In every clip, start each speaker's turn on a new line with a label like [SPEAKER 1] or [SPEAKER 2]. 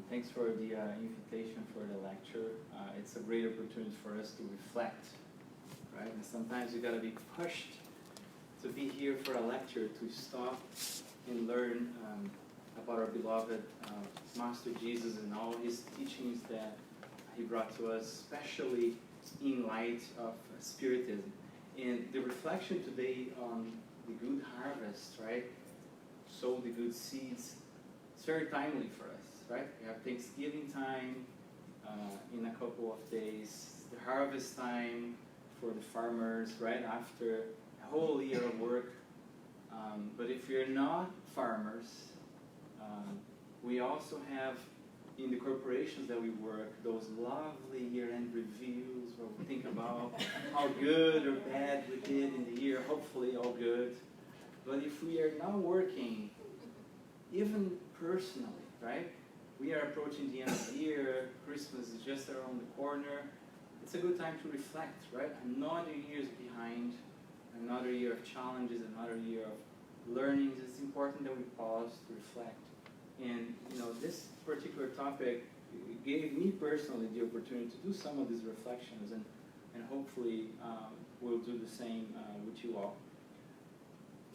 [SPEAKER 1] Thanks for the invitation for the lecture. It's a great opportunity for us to reflect, right? And sometimes you gotta be pushed to be here for a lecture, to stop and learn about our beloved Master Jesus and all his teachings that he brought to us, especially in light of Spiritism. And the reflection today on the good harvest, right? Sow the good seeds. It's very timely for us, right? We have Thanksgiving time in a couple of days, the harvest time for the farmers, right after a whole year of work. But if you're not farmers, we also have in the corporations that we work those lovely year-end reviews where we think about how good or bad we did in the year, hopefully all good. But if we are not working, even personally, right? We are approaching the end of the year, Christmas is just around the corner. It's a good time to reflect, right? Another year is behind, another year of challenges, another year of learnings. It's important that we pause to reflect. And this particular topic gave me personally the opportunity to do some of these reflections, and hopefully we'll do the same with you all.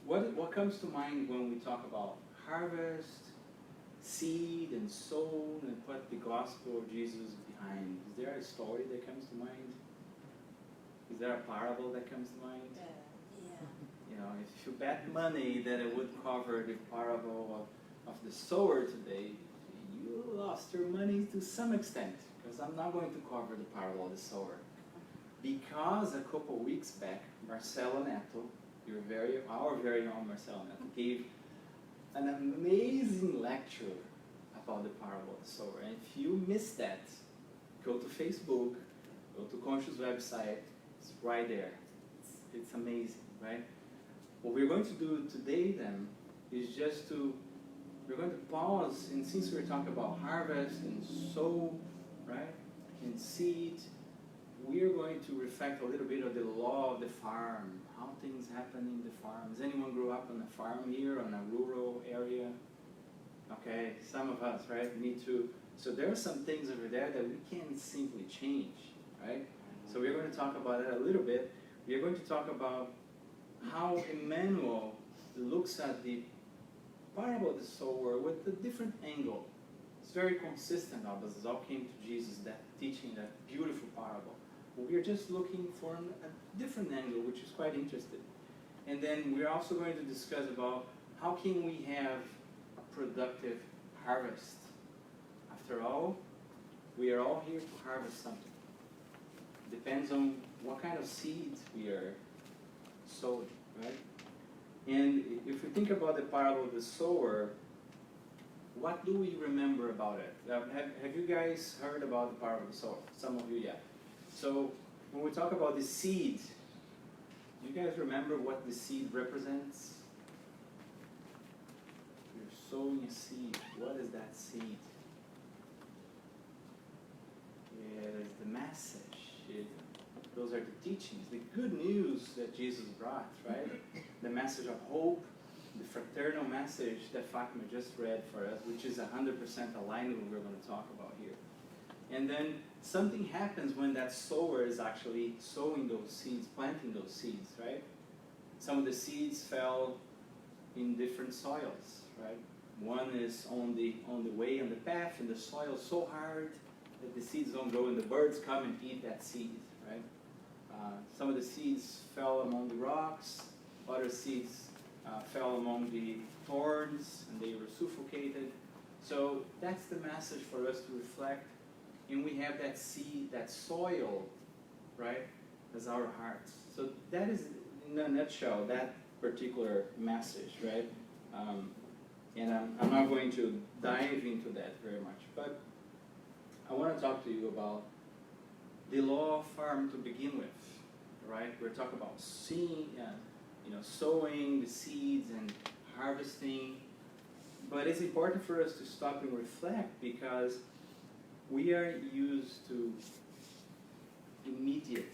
[SPEAKER 1] What comes to mind when we talk about harvest, seed, and sown, and put the gospel of Jesus behind? Is there a story that comes to mind? Is there a parable that comes to mind?
[SPEAKER 2] Yeah.
[SPEAKER 1] If you bet money that it would cover the parable of the sower today, you lost your money to some extent, because I'm not going to cover the parable of the sower. Because a couple weeks back, Marcelo Neto, our very own Marcelo Neto, gave an amazing lecture about the parable of the sower. And if you missed that, go to Facebook, go to Conscious website, it's right there. It's amazing, right? What we're going to do today then is we're going to pause, and since we're talking about harvest and sow, right, and seed, we are going to reflect a little bit of the law of the farm, how things happen in the farm. Has anyone grew up on a farm here, on a rural area? Okay, some of us, right? Me too. So there are some things over there that we can't simply change, right? So we're going to talk about that a little bit. We are going to talk about how Emmanuel looks at the parable of the sower with a different angle. It's very consistent now, because it all came to Jesus, that teaching, that beautiful parable. But we are just looking for a different angle, which is quite interesting. And then we're also going to discuss about how can we have a productive harvest. After all, we are all here to harvest something. Depends on what kind of seeds we are sowing, right? And if we think about the parable of the sower, what do we remember about it? Have you guys heard about the parable of the sower? Some of you, yeah. So when we talk about the seed, do you guys remember what the seed represents? You're sowing a seed. What is that seed? It is the message. Those are the teachings, the good news that Jesus brought, right? The message of hope, the fraternal message that Fatima just read for us, which is 100% aligned with what we're going to talk about here. And then something happens when that sower is actually sowing those seeds, planting those seeds, right? Some of the seeds fell in different soils, right? One is on the way, on the path, and the soil is so hard that the seeds don't grow, and the birds come and eat that seed, right? Some of the seeds fell among the rocks, other seeds fell among the thorns, and they were suffocated. So that's the message for us to reflect. And we have that seed, that soil, right, as our hearts. So that is, in a nutshell, that particular message, right? And I'm not going to dive into that very much, but I want to talk to you about the law of farm to begin with, right? We're talking about sowing the seeds and harvesting. But it's important for us to stop and reflect, because we are used to immediate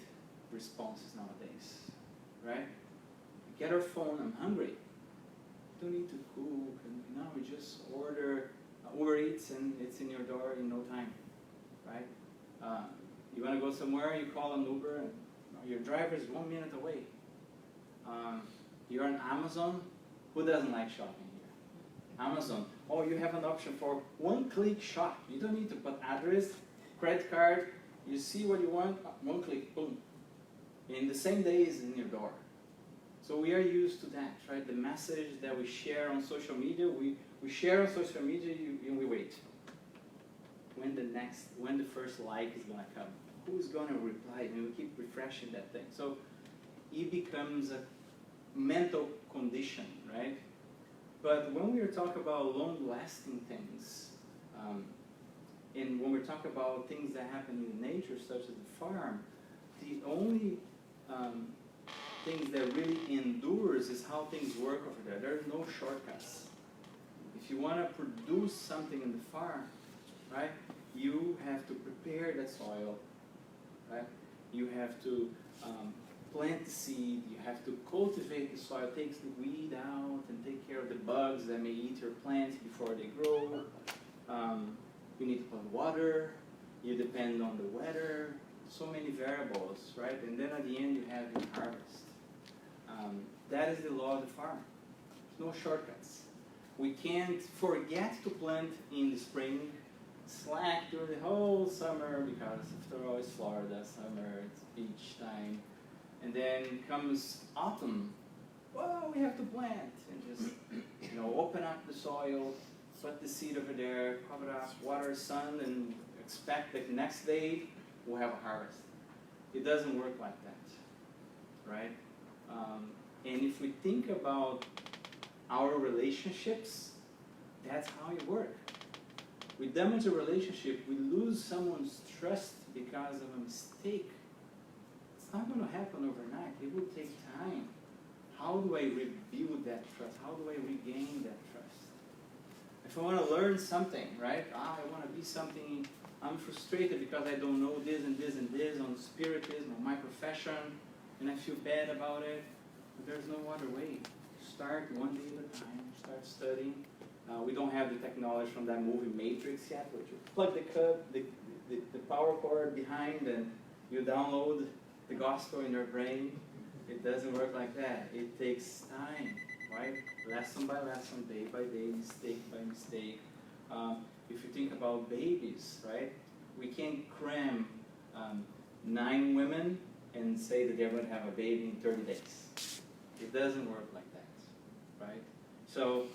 [SPEAKER 1] responses nowadays, right? We get our phone, I'm hungry. Don't need to cook, and now we just order Uber Eats, it's in your door in no time, right? You want to go somewhere, you call an Uber, and your driver is 1 minute away. You're on Amazon. Who doesn't like shopping here? Amazon. Oh, you have an option for one-click shop. You don't need to put address, credit card. You see what you want, one click, boom. In the same day is in your door. So we are used to that, right? The message that we share on social media, we share on social media and we wait. When the first like is gonna come? Who's gonna reply? And we keep refreshing that thing. So it becomes a mental condition, right? But when we talk about long-lasting things, and when we talk about things that happen in nature, such as the farm, the only things that really endures is how things work over there. There's no shortcuts. If you want to produce something in the farm, right, you have to prepare that soil, right? You have to plant the seed, you have to cultivate the soil, takes the weed out and take care of the bugs that may eat your plants before they grow. You need to put water, you depend on the weather, so many variables, right? And then at the end you have your harvest. That is the law of the farm. There's no shortcuts. We can't forget to plant in the spring, slack during the whole summer because after all it's Florida, summer, it's beach time. And then comes autumn. Well, we have to plant and just, open up the soil, put the seed over there, cover it up, water, sun, and expect that the next day we'll have a harvest. It doesn't work like that, right? And if we think about our relationships, that's how it works. We damage a relationship, we lose someone's trust because of a mistake. It's not going to happen overnight. It will take time. How do I rebuild that trust? How do I regain that trust? If I want to learn something, right? I want to be something, I'm frustrated because I don't know this and this and this on spiritism, on my profession, and I feel bad about it. But there's no other way. Start one day at a time. Start studying. We don't have the technology from that movie Matrix yet, but you plug the power cord behind and you download the gospel in your brain. It doesn't work like that. It takes time, right? Lesson by lesson, day by day, mistake by mistake. If you think about babies, right? We can't cram 9 women and say that they're going to have a baby in 30 days. It doesn't work like that, right? So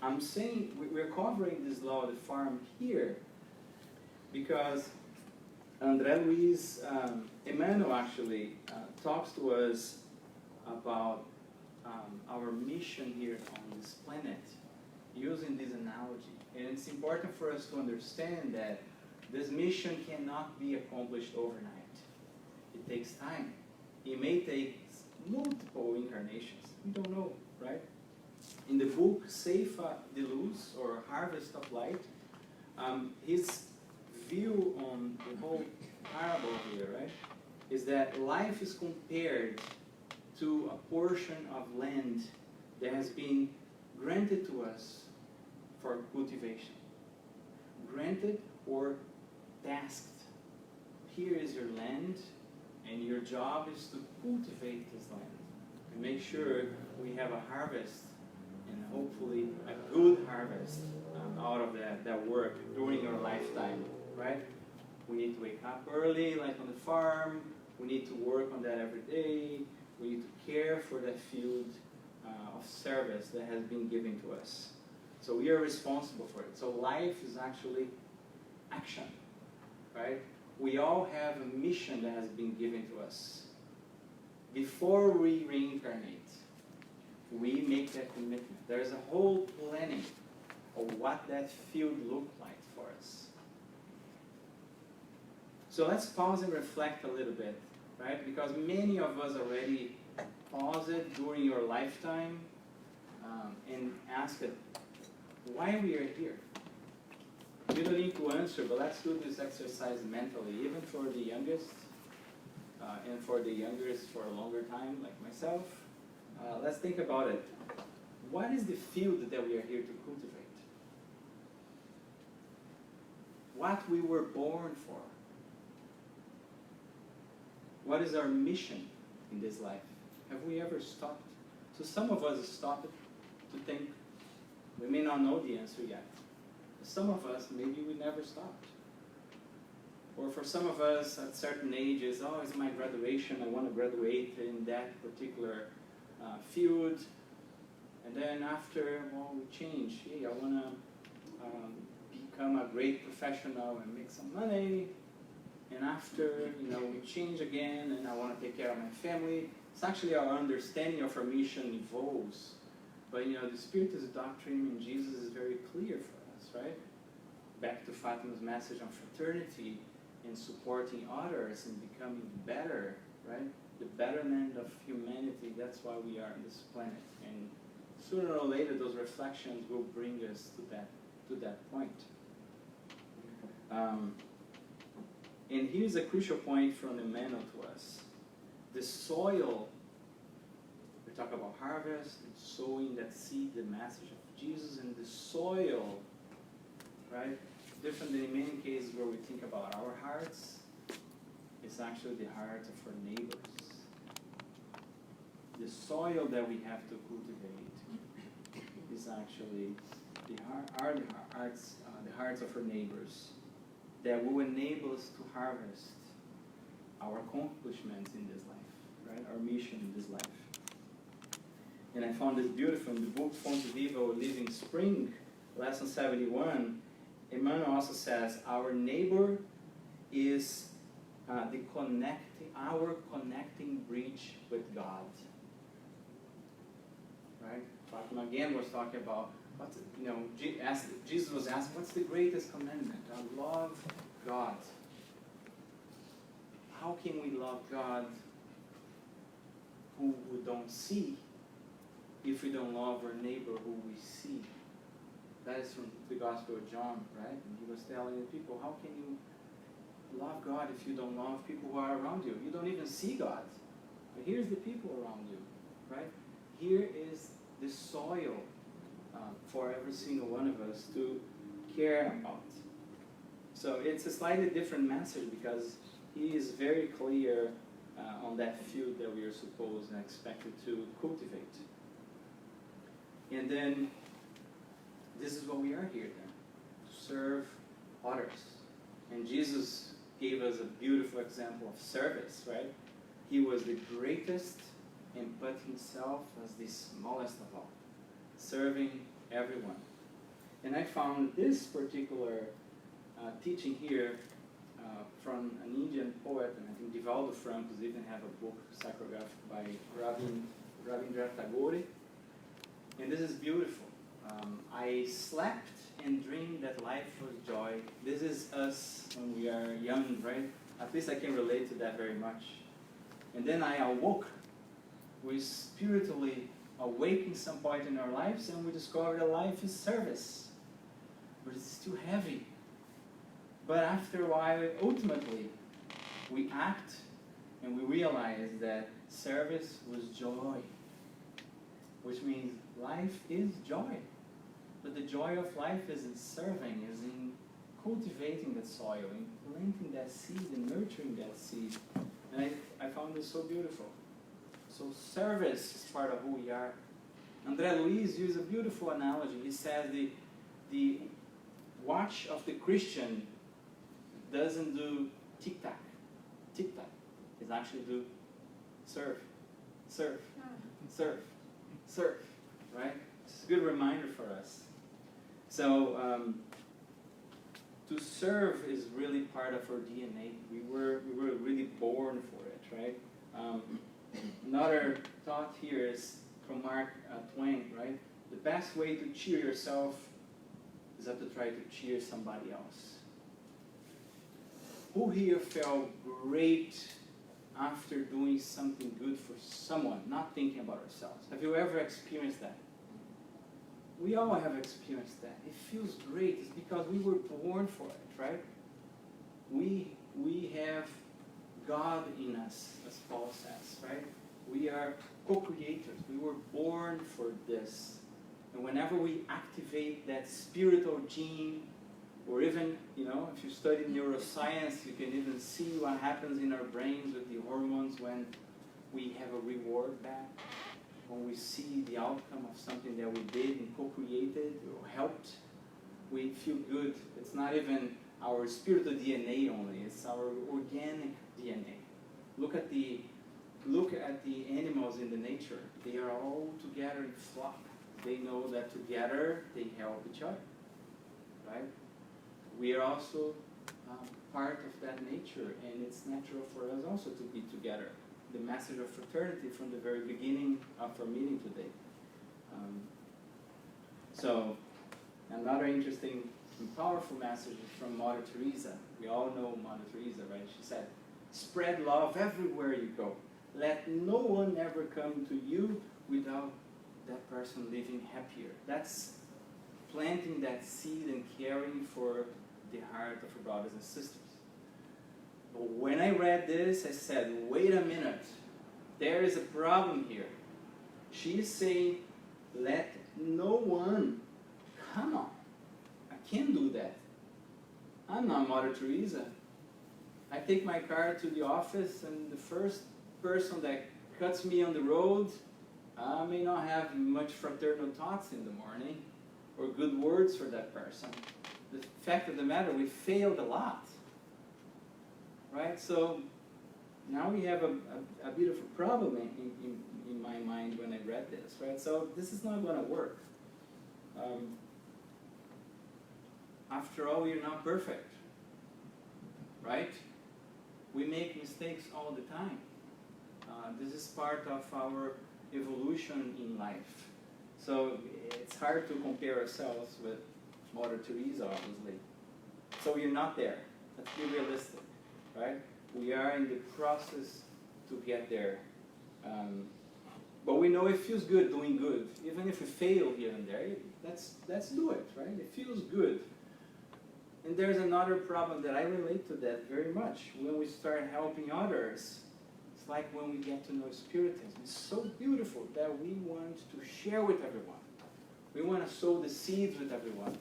[SPEAKER 1] I'm saying we're covering this law of the farm here because André Luiz Emmanuel actually talks to us about our mission here on this planet using this analogy. And it's important for us to understand that this mission cannot be accomplished overnight. It takes time. It may take multiple incarnations. We don't know, right? In the book Ceifa de Luz, or Harvest of Light, his view on the whole parable here, right, is that life is compared to a portion of land that has been granted to us for cultivation. Granted or tasked. Here is your land, and your job is to cultivate this land and make sure we have a harvest, and hopefully a good harvest out of that work during your lifetime, right? We need to wake up early, like on the farm. We need to work on that every day. We need to care for that field of service that has been given to us. So we are responsible for it. So life is actually action, right? We all have a mission that has been given to us. Before we reincarnate, we make that commitment. There's a whole planning of what that field looked like for us. So let's pause and reflect a little bit, right? Because many of us already pause it during your lifetime and ask it, why we are here. You don't need to answer, but let's do this exercise mentally, even for the youngest, and for the youngest for a longer time, like myself. Let's think about it. What is the field that we are here to cultivate? what we were born for. What is our mission in this life? Have we ever stopped? So some of us stopped to think. We may not know the answer yet. Some of us, maybe we never stopped. Or for some of us at certain ages, oh, it's my graduation, I want to graduate in that particular field. And then after, well, we change. Hey, I want to become a great professional and make some money. And after, we change again, and I want to take care of my family. It's actually our understanding of our mission evolves. But, the Spiritist doctrine in Jesus is very clear for us, right? Back to Fatima's message on fraternity and supporting others and becoming better, right? The betterment of humanity, that's why we are on this planet. And sooner or later, those reflections will bring us to that point. And here's a crucial point from Emmanuel to us. The soil, we talk about harvest and sowing that seed, the message of Jesus, and the soil, right? Different than in many cases where we think about our hearts, it's actually the hearts of our neighbors. The soil that we have to cultivate is actually the hearts of our neighbors that will enable us to harvest our accomplishments in this life, right? Our mission in this life. And I found this beautiful in the book Fonte Viva or Living Spring, lesson 71. Emmanuel also says, our neighbor is our connecting bridge with God. Right? Fatima again was talking about, Jesus was asking, what's the greatest commandment? I love God. How can we love God who we don't see if we don't love our neighbor who we see? That is from the Gospel of John, right? And he was telling the people, how can you love God if you don't love people who are around you? You don't even see God. But here's the people around you, right? Here is the soil for every single one of us to care about. So it's a slightly different message because he is very clear on that field that we are supposed and expected to cultivate. And then this is what we are here then, to serve others. And Jesus gave us a beautiful example of service, right? He was the greatest and put himself as the smallest of all, serving everyone. And I found this particular teaching here from an Indian poet, and I think Divaldo Francos even have a book, Psychographic, by Rabindranath Tagore. And this is beautiful. I slept and dreamed that life was joy. This is us when we are young, right? At least I can relate to that very much. And then I awoke. We spiritually awaken some point in our lives, and we discover that life is service. But it's too heavy. But after a while, ultimately, we act and we realize that service was joy. Which means life is joy. But the joy of life is in serving, is in cultivating that soil, in planting that seed and nurturing that seed. And I found this so beautiful. So service is part of who we are. André Luiz used a beautiful analogy. He says the watch of the Christian doesn't do tic-tac. Tic-tac. It actually do serve, serve, serve, serve. Right? It's a good reminder for us. So to serve is really part of our DNA. We were really born for it, right? Another thought here is from Mark Twain, right? The best way to cheer yourself is not to try to cheer somebody else. Who here felt great after doing something good for someone, not thinking about ourselves? Have you ever experienced that? We all have experienced that. It feels great. It's because we were born for it, right? We have God in us, as Paul says, right? We are co-creators. We were born for this. And whenever we activate that spiritual gene, Or even, you know, if you study neuroscience, you can even see what happens in our brains with the hormones when we have a reward back, when we see the outcome of something that we did and co-created or helped. We feel good. It's not even our spiritual DNA only, it's our organic DNA. Look at the animals in the nature. They are all together in flock. They know that together they help each other, right? We are also part of that nature, and it's natural for us also to be together. The message of fraternity from the very beginning of our meeting today. So, another interesting and powerful message is from Mother Teresa. We all know Mother Teresa, right? She said, "Spread love everywhere you go. Let no one ever come to you without that person living happier." That's planting that seed and caring for the heart of our brothers and sisters. But when I read this, I said, wait a minute. There is a problem here. She is saying, let no one. Come on. I can't do that. I'm not Mother Teresa. I take my car to the office, and the first person that cuts me on the road, I may not have much fraternal thoughts in the morning or good words for that person. The fact of the matter, we failed a lot, right? So now we have a bit of a problem in my mind when I read this, right? So this is not going to work. After all, we are not perfect, right? We make mistakes all the time. This is part of our evolution in life. So it's hard to compare ourselves with Mother Teresa, obviously. So we're not there. Let's be realistic, right? We are in the process to get there. But we know it feels good doing good. Even if we fail here and there, let's do it, right? It feels good. And there's another problem that I relate to that very much. When we start helping others, it's like when we get to know Spiritism. It's so beautiful that we want to share with everyone. We want to sow the seeds with everyone.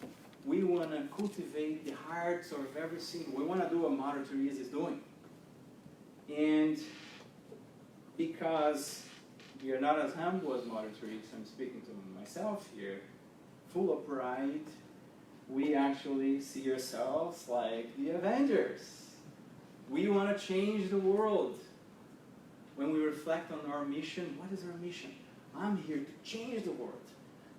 [SPEAKER 1] We want to cultivate the hearts of every single. We want to do what Mother Teresa is doing. And because we are not as humble as Mother Teresa, I'm speaking to myself here, full of pride, we actually see ourselves like the Avengers. We want to change the world. When we reflect on our mission, what is our mission? I'm here to change the world.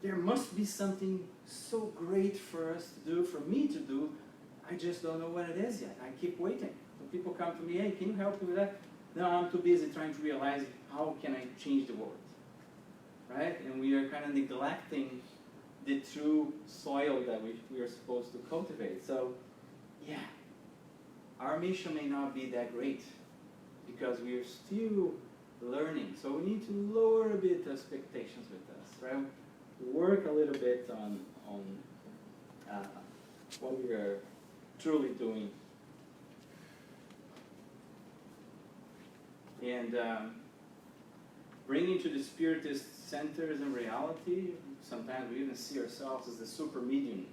[SPEAKER 1] There must be something so great for us to do, for me to do. I just don't know what it is yet. I keep waiting. When people come to me, hey, can you help me with that? No, I'm too busy trying to realize how can I change the world, right? And we are kind of neglecting the true soil that we are supposed to cultivate. So, yeah, our mission may not be that great because we are still learning. So we need to lower a bit expectations with us, right? Work a little bit on what we are truly doing. And bringing to the Spiritist centers and reality, sometimes we even see ourselves as the super medium.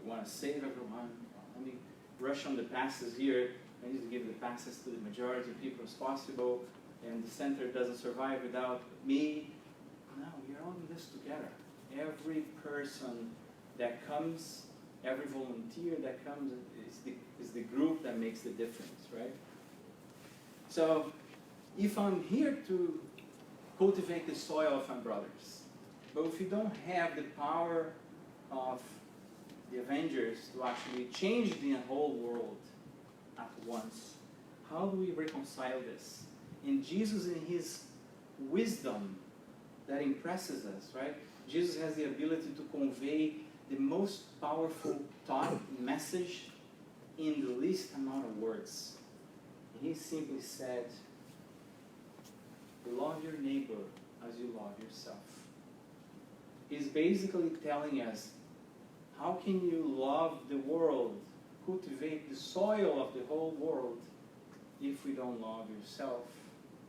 [SPEAKER 1] We want to save everyone. Let me rush on the passes here. I need to give the passes to the majority of people as possible. And the center doesn't survive without me. No, we are all in this together. Every person that comes, every volunteer that comes is the group that makes the difference, right? So, if I'm here to cultivate the soil of my brothers, but if you don't have the power of the Avengers to actually change the whole world at once, how do we reconcile this? And Jesus, in his wisdom that impresses us, right? Jesus has the ability to convey the most powerful thought, message in the least amount of words. And he simply said, love your neighbor as you love yourself. He's basically telling us, how can you love the world, cultivate the soil of the whole world, if we don't love yourself,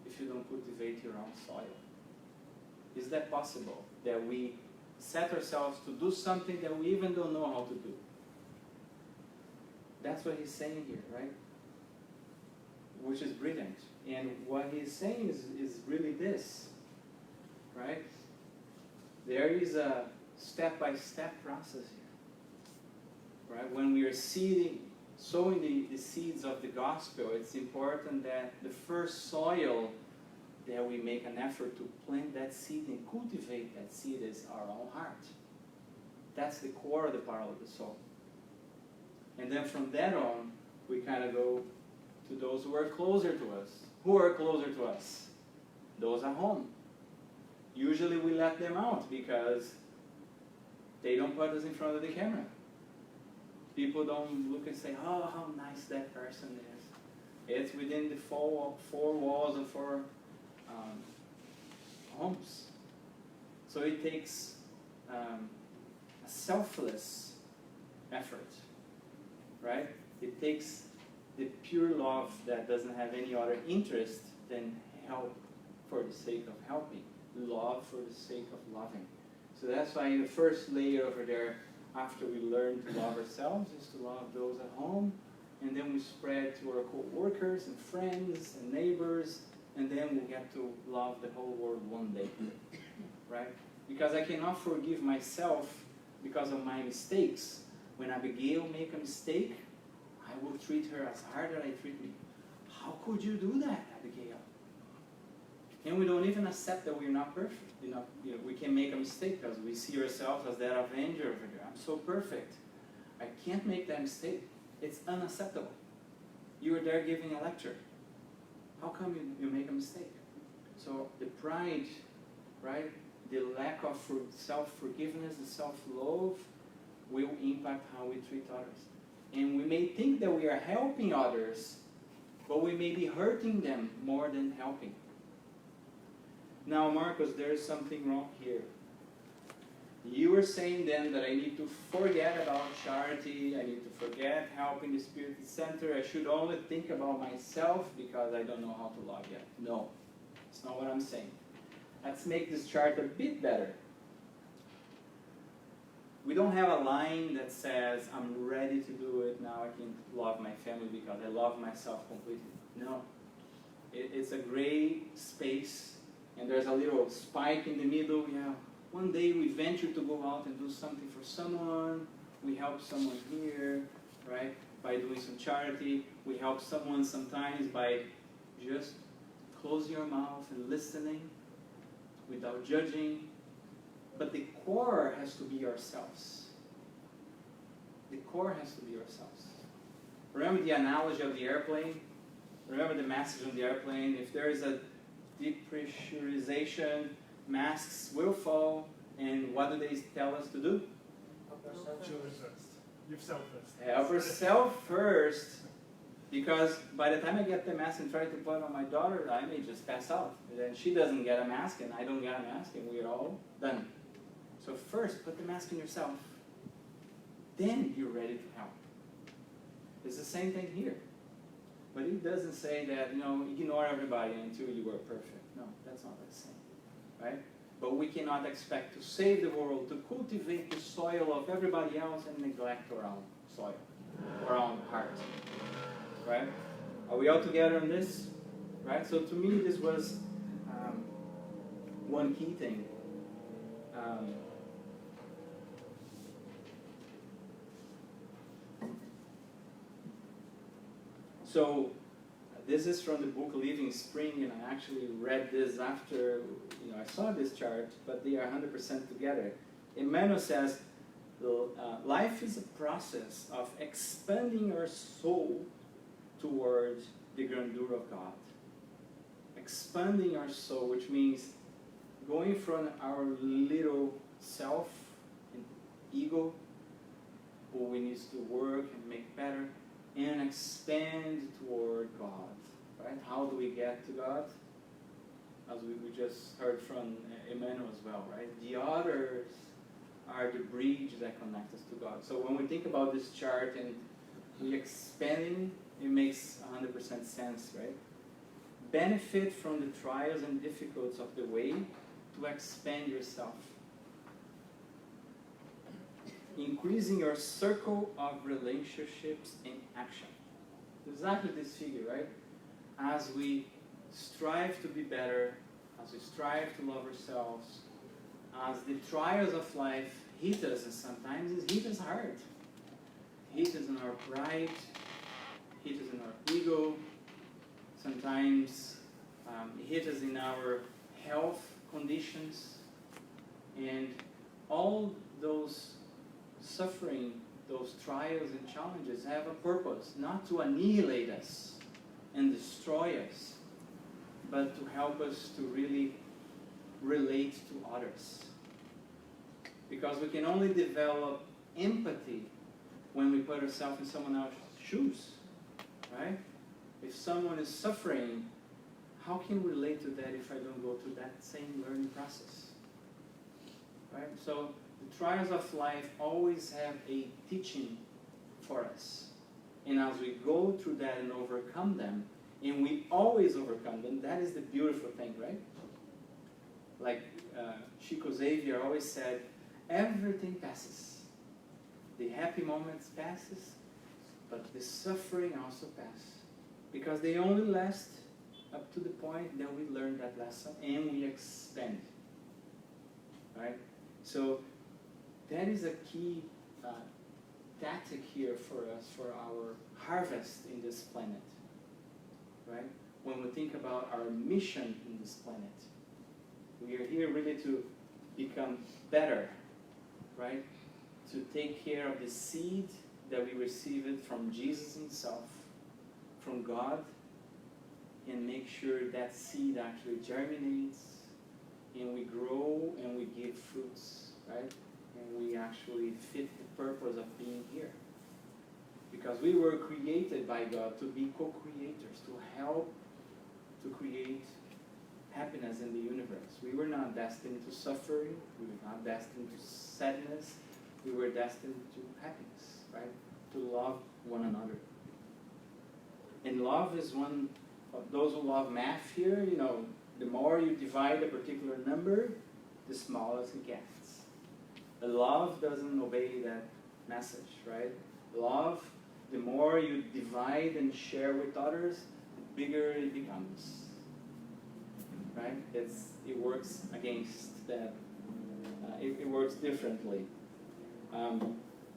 [SPEAKER 1] if you don't cultivate your own soil? Is that possible? That we set ourselves to do something that we even don't know how to do? That's what he's saying here, right? Which is brilliant. And what he's saying is really this, right? There is a step-by-step process here, right? When we are sowing the seeds of the gospel, it's important that the first soil that we make an effort to plant that seed and cultivate that seed is our own heart. That's the core of the parable of the soul. And then from that on, we kind of go to those who are closer to us. Who are closer to us? Those at home. Usually we let them out because they don't put us in front of the camera. People don't look and say, oh, how nice that person is. It's within the four walls of our homes. So it takes a selfless effort, right? It takes the pure love that doesn't have any other interest than help for the sake of helping. Love for the sake of loving. So that's why the first layer over there, after we learn to love ourselves, is to love those at home, and then we spread to our co-workers and friends and neighbors, and then we'll get to love the whole world one day, right? Because I cannot forgive myself because of my mistakes. When Abigail makes a mistake, I will treat her as hard as I treat me. How could you do that, Abigail? And we don't even accept that we're not perfect. We can make a mistake because we see ourselves as that avenger over there. I'm so perfect. I can't make that mistake. It's unacceptable. You were there giving a lecture. How come you make a mistake? So the pride, right, the lack of self-forgiveness, the self-love will impact how we treat others. And we may think that we are helping others, but we may be hurting them more than helping. Now, Marcos, there is something wrong here. You were saying then that I need to forget about charity, I need to forget helping the Spirit Center, I should only think about myself because I don't know how to love yet. No, it's not what I'm saying. Let's make this chart a bit better. We don't have a line that says, I'm ready to do it, now I can love my family because I love myself completely. No. It's a gray space, and there's a little spike in the middle. Yeah. One day we venture to go out and do something for someone. We help someone here, right? By doing some charity. We help someone sometimes by just closing your mouth and listening without judging. But the core has to be ourselves. The core has to be ourselves. Remember the analogy of the airplane? Remember the message on the airplane? If there is a depressurization, masks will fall, and what do they tell us to do? Help yourself first. Because by the time I get the mask and try to put it on my daughter, I may just pass out. And then she doesn't get a mask, and I don't get a mask, and we're all done. So first, put the mask on yourself. Then you're ready to help. It's the same thing here. But it doesn't say that, ignore everybody until you are perfect. No, that's not what it's saying. Right? But we cannot expect to save the world, to cultivate the soil of everybody else and neglect our own soil, our own heart. Right? Are we all together on this? Right? So to me, this was one key thing. So this is from the book Living Spring, and I actually read this after I saw this chart, but they are 100% together. Emmanuel says, life is a process of expanding our soul towards the grandeur of God. Expanding our soul, which means going from our little self and ego, who we need to work and make better, and expand toward God. Right? How do we get to God? As we just heard from Emmanuel as well, right? The others are the bridge that connect us to God. So when we think about this chart and we expanding, it makes 100% sense, right? Benefit from the trials and difficulties of the way to expand yourself. increasing your circle of relationships in action. Exactly this figure, right? As we strive to be better, as we strive to love ourselves, as the trials of life hit us, and sometimes it hit us hard. Hit us in our pride, hit us in our ego, sometimes hit us in our health conditions, and all those suffering, those trials and challenges have a purpose, not to annihilate us and destroy us, but to help us to really relate to others. Because we can only develop empathy when we put ourselves in someone else's shoes, right? If someone is suffering, how can we relate to that if I don't go through that same learning process? Right? So the trials of life always have a teaching for us. And as we go through that and overcome them, and we always overcome them, that is the beautiful thing, right? Like Chico Xavier always said, everything passes. The happy moments passes, but the suffering also passes. Because they only last up to the point that we learn that lesson and we expand. Right? So that is a key tactic here for us, for our harvest in this planet. Right? When we think about our mission in this planet, we are here really to become better, right? To take care of the seed that we received from Jesus himself, from God, and make sure that seed actually germinates, and we grow and we give fruits, right? And we actually fit the purpose of being here. Because we were created by God to be co-creators, to help to create happiness in the universe. We were not destined to suffering, we were not destined to sadness, we were destined to happiness, right? To love one another. And love is one of those who love math here, you know, the more you divide a particular number, the smaller it gets. But love doesn't obey that message, right? Love, the more you divide and share with others, the bigger it becomes. Right? It works against that. It works differently.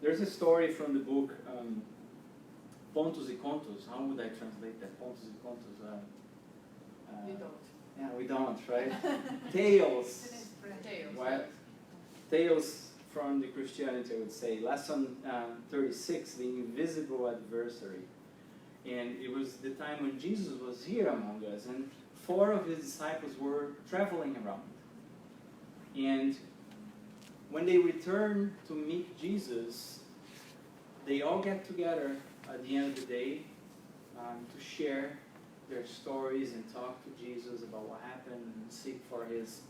[SPEAKER 1] There's a story from the book Pontos y Contos. How would I translate that? Pontos y Contos.
[SPEAKER 2] We don't.
[SPEAKER 1] Yeah, we don't, right? Tales.
[SPEAKER 2] Tales.
[SPEAKER 1] Right? Tales from the Christianity, I would say. Lesson 36, the invisible adversary. And it was the time when Jesus was here among us, and 4 of his disciples were traveling around. And when they returned to meet Jesus, they all get together at the end of the day to share their stories and talk to Jesus about what happened and seek for his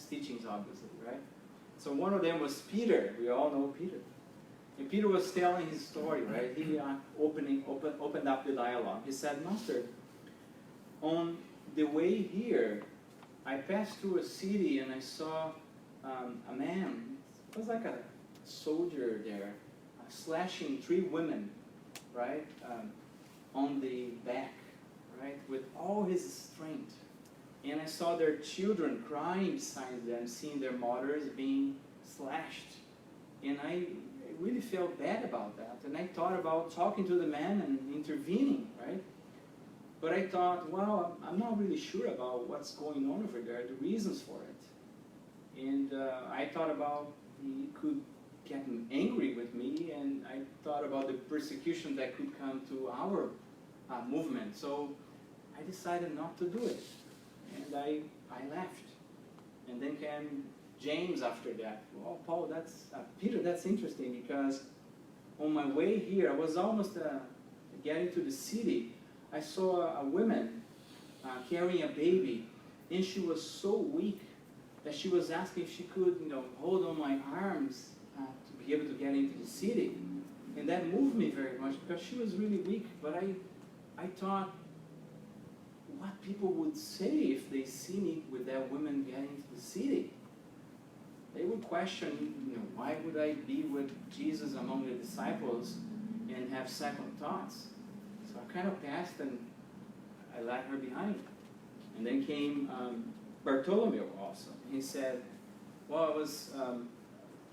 [SPEAKER 1] teachings, obviously, right? So one of them was Peter. We all know Peter. And Peter was telling his story, right? He opened up the dialogue. He said, Master, on the way here, I passed through a city and I saw a man. It was like a soldier there, slashing 3 women, right, on the back, right, with all his strength. And I saw their children crying beside them, seeing their mothers being slashed. And I really felt bad about that. And I thought about talking to the man and intervening, right? But I thought, well, I'm not really sure about what's going on over there, the reasons for it. And I thought about he could get angry with me, and I thought about the persecution that could come to our movement. So I decided not to do it. And I left. And then came James after that. Well, Paul, Peter, that's interesting, because on my way here, I was almost getting to the city. I saw a woman carrying a baby, and she was so weak that she was asking if she could, hold on my arms to be able to get into the city. And that moved me very much, because she was really weak. But I thought, what people would say if they see me with that woman getting into the city. They would question, why would I be with Jesus among the disciples and have second thoughts? So I kind of passed and I left her behind. And then came Bartholomew also. He said, well, I was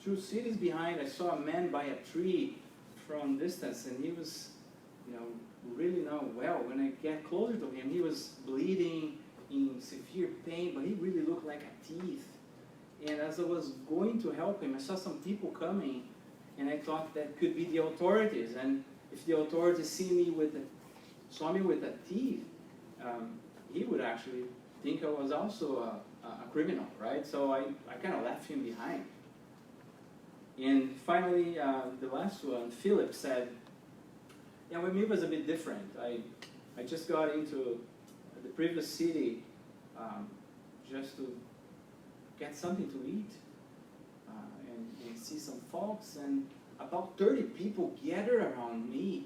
[SPEAKER 1] 2 cities behind. I saw a man by a tree from distance, and he was, really not well. When I get closer to him, he was bleeding in severe pain, but he really looked like a thief. And as I was going to help him, I saw some people coming, and I thought that could be the authorities. And if the authorities saw me with a thief, he would actually think I was also a criminal, right? So I kind of left him behind. And finally, the last one, Philip said, yeah, with me it was a bit different. I just got into the previous city just to get something to eat and see some folks. And about 30 people gathered around me,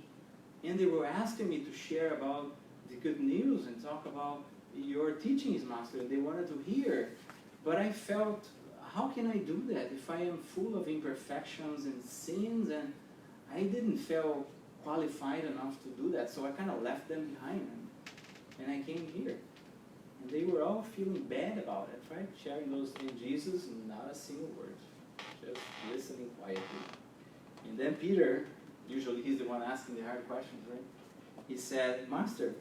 [SPEAKER 1] and they were asking me to share about the good news and talk about your teachings, Master. They wanted to hear. But I felt, how can I do that if I am full of imperfections and sins? And I didn't feel qualified enough to do that. So I kind of left them behind. And I came here. And they were all feeling bad about it, right? Sharing those in Jesus, not a single word. Just listening quietly. And then Peter, usually he's the one asking the hard questions, right? He said, Master,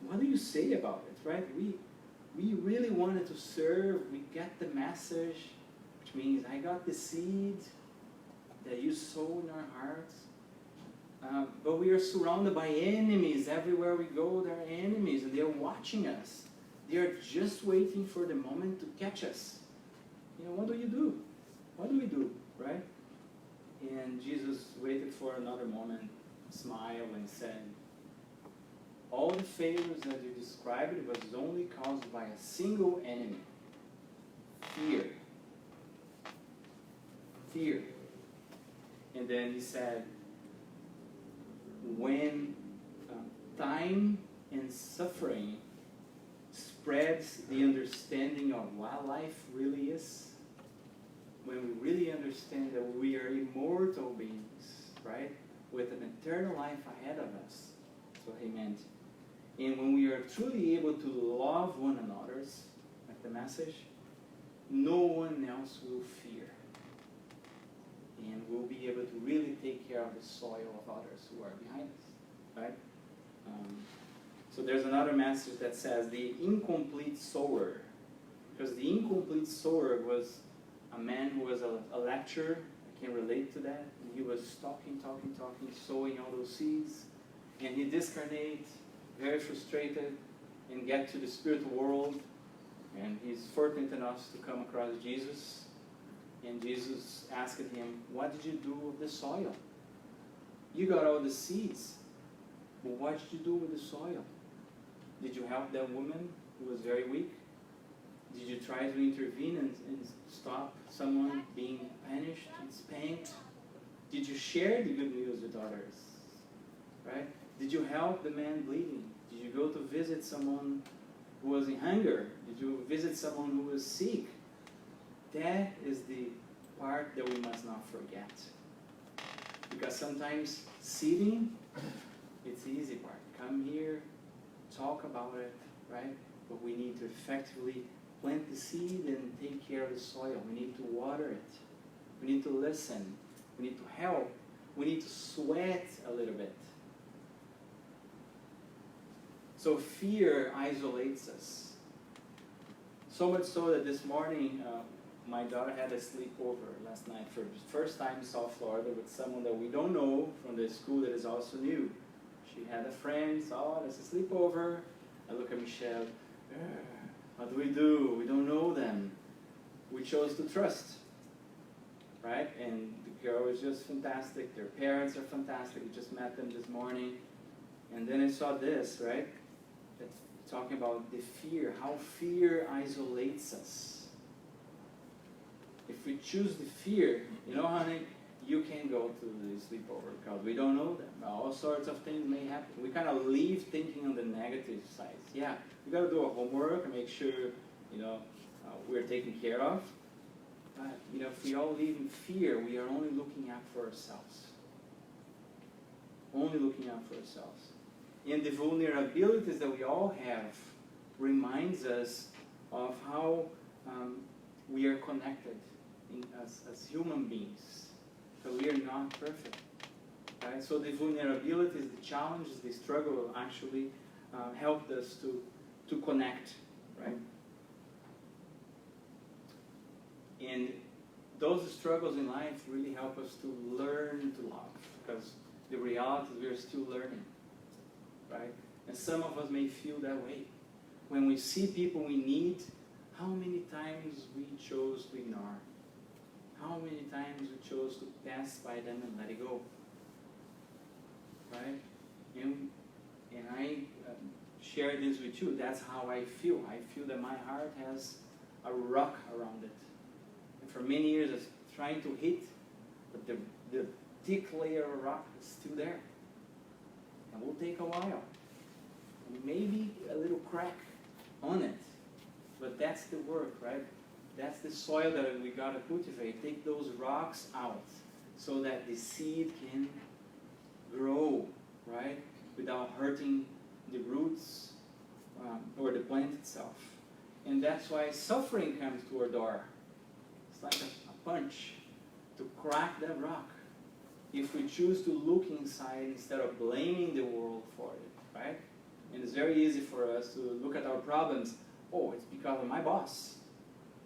[SPEAKER 1] what do you say about it, right? We really wanted to serve. We get the message, which means I got the seed that you sow in our hearts. But we are surrounded by enemies. Everywhere we go, there are enemies, and they are watching us. They are just waiting for the moment to catch us. What do you do? What do we do, right? And Jesus waited for another moment, smiled, and said, all the failures that you described was only caused by a single enemy. Fear. Fear. And then he said, when time and suffering spreads the understanding of what life really is, when we really understand that we are immortal beings, right, with an eternal life ahead of us, that's what he meant. And when we are truly able to love one another, like the message, no one else will fear. And we'll be able to really take care of the soil of others who are behind us, right? So there's another message that says the incomplete sower. Because the incomplete sower was a man who was a lecturer. I can relate to that. And he was talking, sowing all those seeds. And he discarnates, very frustrated, and get to the spiritual world. And he's fortunate enough to come across Jesus. And Jesus asked him, what did you do with the soil? You got all the seeds, but what did you do with the soil? Did you help that woman who was very weak? Did you try to intervene and stop someone being punished and spanked? Did you share the good news with others? Right? Did you help the man bleeding? Did you go to visit someone who was in hunger? Did you visit someone who was sick? That is the part that we must not forget. Because sometimes sitting, it's the easy part. Come here, talk about it, right? But we need to effectively plant the seed and take care of the soil. We need to water it. We need to listen. We need to help. We need to sweat a little bit. So fear isolates us. So much so that this morning, my daughter had a sleepover last night for the first time in South Florida with someone that we don't know from the school that is also new. She had a friend, oh, there's a sleepover. I look at Michelle, what do? We don't know them. We chose to trust, right? And the girl is just fantastic. Their parents are fantastic. We just met them this morning. And then I saw this, right? It's talking about the fear, how fear isolates us. If we choose the fear, honey, you can go to the sleepover because we don't know them. All sorts of things may happen. We kind of leave thinking on the negative side. Yeah, we got to do our homework and make sure, we're taken care of. if we all live in fear, we are only looking out for ourselves. Only looking out for ourselves. And the vulnerabilities that we all have reminds us of how we are connected as human beings. But we are not perfect. Right? So the vulnerabilities, the challenges, the struggle actually helped us to connect. Right? And those struggles in life really help us to learn to love, because the reality is we are still learning, right? And some of us may feel that way. When we see people we need, how many times we chose to ignore? How many times we chose to pass by them and let it go? Right? And I share this with you. That's how I feel. I feel that my heart has a rock around it. And for many years I was trying to hit, but the thick layer of rock is still there. And it will take a while. And maybe a little crack on it. But that's the work, right? That's the soil that we got to cultivate. Take those rocks out so that the seed can grow, right? Without hurting the roots or the plant itself. And that's why suffering comes to our door. It's like a punch to crack that rock. If we choose to look inside instead of blaming the world for it, right? And it's very easy for us to look at our problems. Oh, it's because of my boss.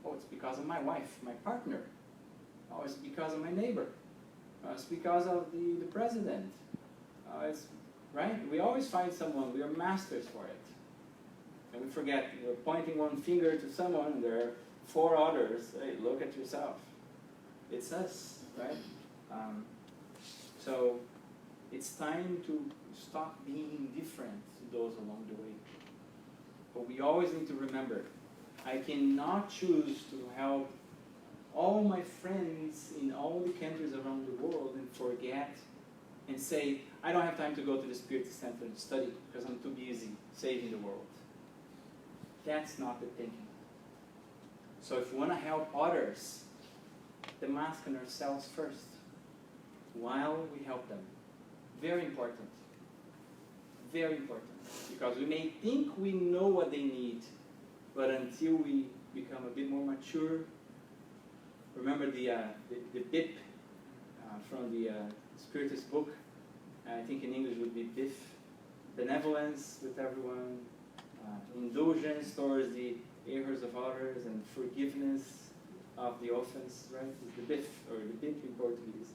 [SPEAKER 1] Oh, it's because of my wife, my partner. Oh, it's because of my neighbor. It's because of the president. It's right? We always find someone. We are masters for it. And we forget, we're pointing one finger to someone, and there are 4 others. Hey, look at yourself. It's us, right? So it's time to stop being different to those along the way. But we always need to remember, I cannot choose to help all my friends in all the countries around the world and forget and say, I don't have time to go to the Spirit Center and study because I'm too busy saving the world. That's not the thinking. So if we want to help others, the mask on ourselves first while we help them. Very important. Very important. Because we may think we know what they need, but until we become a bit more mature, remember the BIP from the Spiritist book, I think in English would be BIF, benevolence with everyone, indulgence towards the errors of others, and forgiveness of the offense, right? It's the BIF, or the BIP in Portuguese.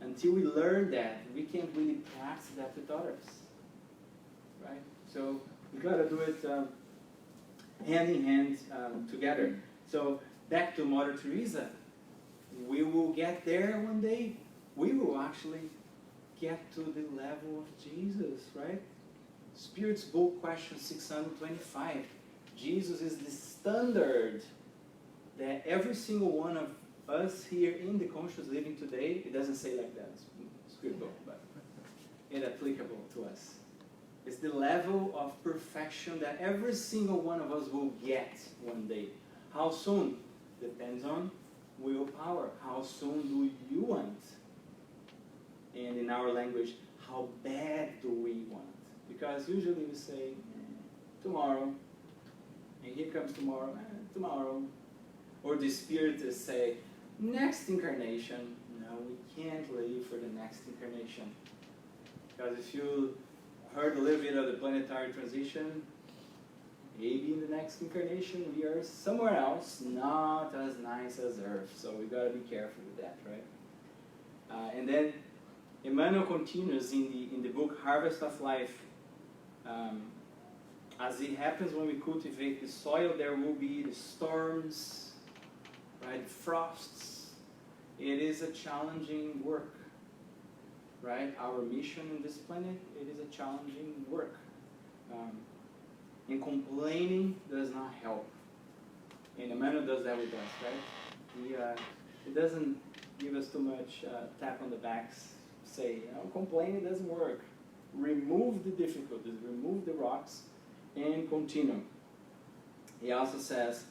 [SPEAKER 1] Until we learn that, we can't really practice that with others, right? So we got to do it hand in hand together. So back to Mother Teresa, we will get there one day. We will actually get to the level of Jesus, right? Spirit's book, question 625. Jesus is the standard that every single one of us here in the conscious living today, it doesn't say like that, it's Spirit book, but it's applicable to us. It's the level of perfection that every single one of us will get one day. How soon? Depends on willpower. How soon do you want? And in our language, how bad do we want? Because usually we say, tomorrow. And here comes tomorrow, tomorrow. Or the spiritists say, next incarnation. No, we can't live for the next incarnation. Because if you heard a little bit of the planetary transition, maybe in the next incarnation we are somewhere else, not as nice as Earth. So we got to be careful with that, right? And then Emmanuel continues in the book Harvest of Life. As it happens when we cultivate the soil, there will be the storms, right? Frosts. It is a challenging work, right? Our mission on this planet, it is a challenging work. And complaining does not help. And Emmanuel does that with us, right? He doesn't give us too much tap on the backs, say, complaining doesn't work. Remove the difficulties, remove the rocks, and continue. He also says,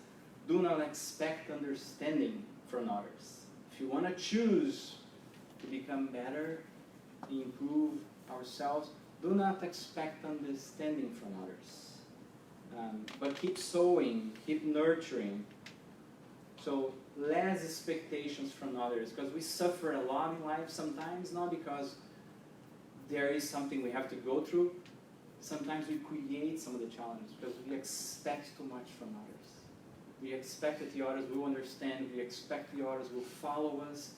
[SPEAKER 1] do not expect understanding from others. If you want to choose to become better, improve ourselves, do not expect understanding from others. But keep sowing, keep nurturing. So less expectations from others, because we suffer a lot in life sometimes, not because there is something we have to go through. Sometimes we create some of the challenges because we expect too much from others. We expect that the others will understand, we expect the others will follow us.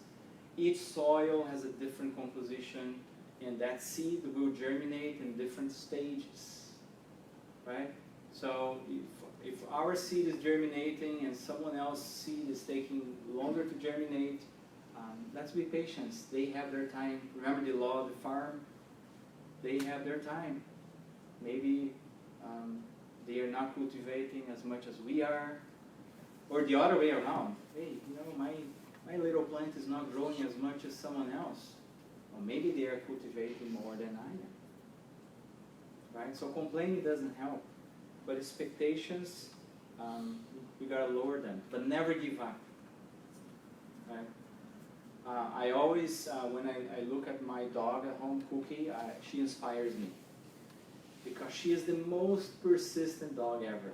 [SPEAKER 1] Each soil has a different composition, and that seed will germinate in different stages, right? So if our seed is germinating and someone else's seed is taking longer to germinate, let's be patient. They have their time. Remember the law of the farm? They have their time. Maybe they are not cultivating as much as we are, or the other way around. Hey, you know, my little plant is not growing as much as someone else. Or maybe they are cultivating more than I am. Right? So complaining doesn't help. But expectations, we gotta lower them, but never give up. Right? I always, when I look at my dog at home, Cookie, she inspires me. Because she is the most persistent dog ever.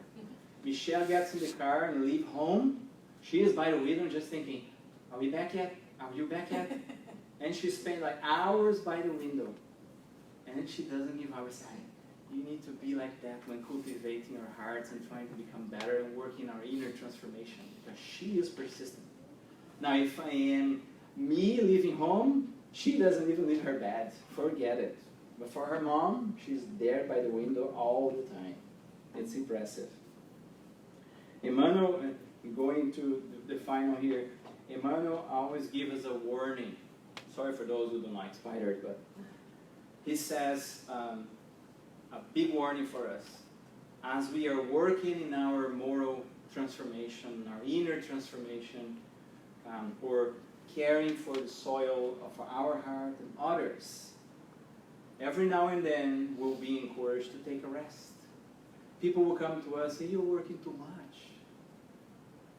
[SPEAKER 1] Michelle gets in the car and leave home. She is by the window just thinking, are we back yet? Are you back yet? And she spent like hours by the window. And she doesn't give up a sign. You need to be like that when cultivating our hearts and trying to become better and working our inner transformation. Because she is persistent. Now if I am me leaving home, she doesn't even leave her bed. Forget it. But for her mom, she's there by the window all the time. It's impressive. Emmanuel, going to the final here, Emmanuel always gives us a warning. Sorry for those who don't like spiders, but he says a big warning for us. As we are working in our moral transformation, our inner transformation, or caring for the soil of our heart and others, every now and then we'll be encouraged to take a rest. People will come to us and say, you're working too much.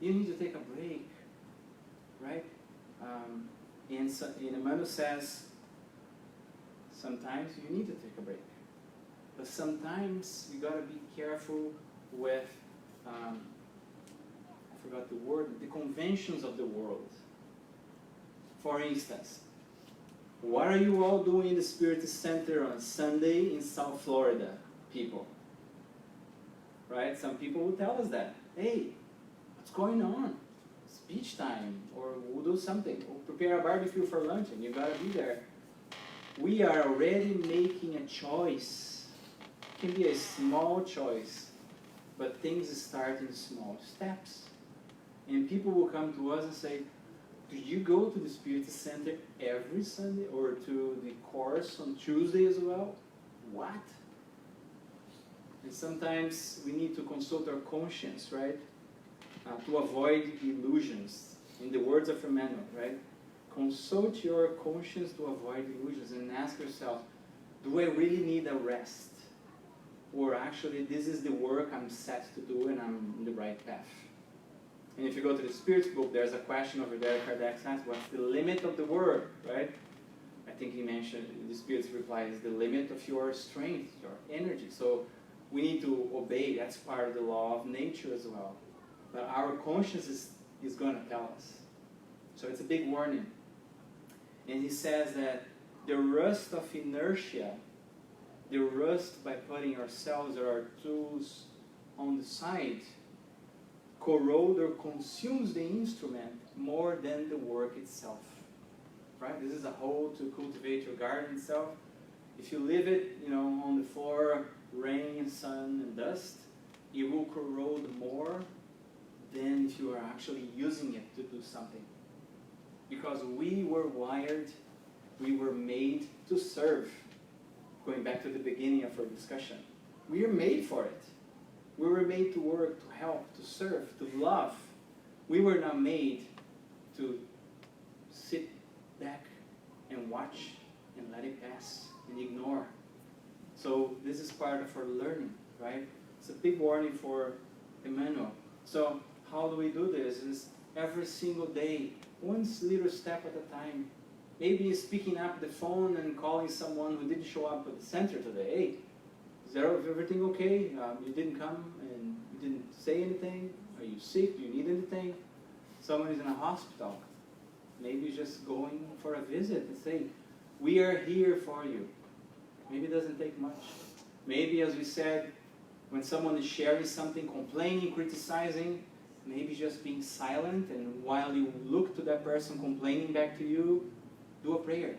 [SPEAKER 1] You need to take a break, right? And Emmanuel says, sometimes you need to take a break. But sometimes you got to be careful with, I forgot the word, the conventions of the world. For instance, what are you all doing in the Spirit Center on Sunday in South Florida, people? Right? Some people will tell us that. Hey, what's going on? It's beach time, or we'll do something. We'll prepare a barbecue for lunch, and you gotta be there. We are already making a choice. It can be a small choice, but things start in small steps. And people will come to us and say, do you go to the Spirit Center every Sunday, or to the course on Tuesday as well? What? And sometimes we need to consult our conscience, right? To avoid illusions. In the words of Emmanuel, right? Consult your conscience to avoid illusions and ask yourself, do I really need a rest? Or actually, this is the work I'm set to do and I'm in the right path. And if you go to the Spirits book, there's a question over there Kardec asks, what's the limit of the work, right? I think he mentioned, the Spirits reply is the limit of your strength, your energy. So we need to obey, that's part of the law of nature as well. But our conscience is going to tell us. So it's a big warning. And he says that the rust of inertia, the rust by putting ourselves or our tools on the side, corrode or consumes the instrument more than the work itself. Right? This is a hoe to cultivate your garden itself. If you leave it, on the floor, rain, sun, and dust, it will corrode more than if you are actually using it to do something. Because we were wired, we were made to serve. Going back to the beginning of our discussion. We are made for it. We were made to work, to help, to serve, to love. We were not made to sit back and watch and let it pass and ignore. So this is part of our learning, right? It's a big warning for Emmanuel. So how do we do this? Is every single day, one little step at a time. Maybe it's picking up the phone and calling someone who didn't show up at the center today. Hey, is everything okay? You didn't come and you didn't say anything? Are you sick? Do you need anything? Someone is in a hospital. Maybe just going for a visit and say, we are here for you. Maybe it doesn't take much. Maybe, as we said, when someone is sharing something, complaining, criticizing, maybe just being silent, and while you look to that person complaining back to you, do a prayer.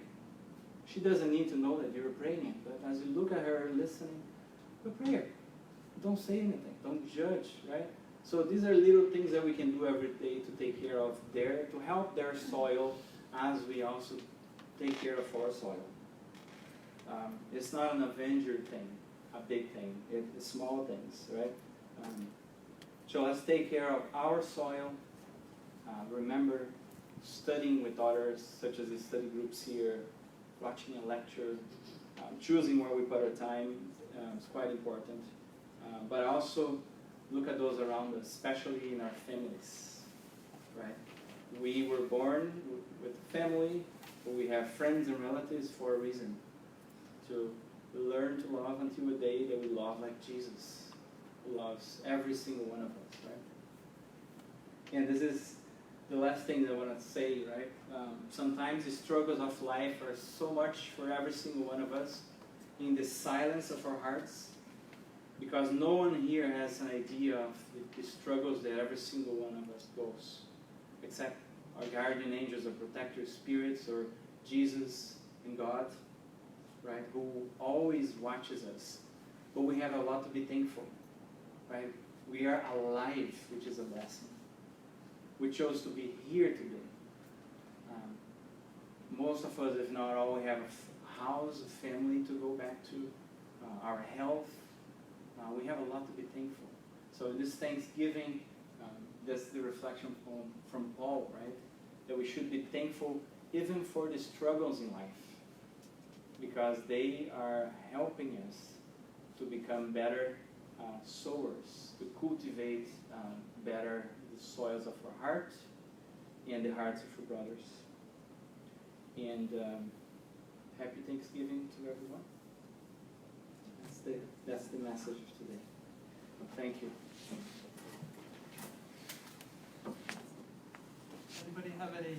[SPEAKER 1] She doesn't need to know that you're praying, but as you look at her listening, do a prayer. Don't say anything. Don't judge, right? So these are little things that we can do every day to take care of to help their soil, as we also take care of our soil. It's not an avenger thing, a big thing. It's small things, right? So let's take care of our soil. Remember, studying with others, such as the study groups here, watching a lecture, choosing where we put our time is quite important. But also look at those around us, especially in our families, right? We were born with a family, but we have friends and relatives for a reason. To learn to love until the day that we love like Jesus, who loves every single one of us, right? And this is the last thing that I want to say, right? Sometimes the struggles of life are so much for every single one of us in the silence of our hearts, because no one here has an idea of the struggles that every single one of us goes, except our guardian angels or protector spirits or Jesus and God, right, who always watches us. But we have a lot to be thankful, right? We are alive, which is a blessing. We chose to be here today. Most of us, if not all, we have a house, a family to go back to, our health. We have a lot to be thankful. So this Thanksgiving, that's the reflection from Paul, right? That we should be thankful even for the struggles in life, because they are helping us to become better sowers, to cultivate better the soils of our heart and the hearts of our brothers. And happy Thanksgiving to everyone. That's the message of today. Thank you.
[SPEAKER 3] Anybody have any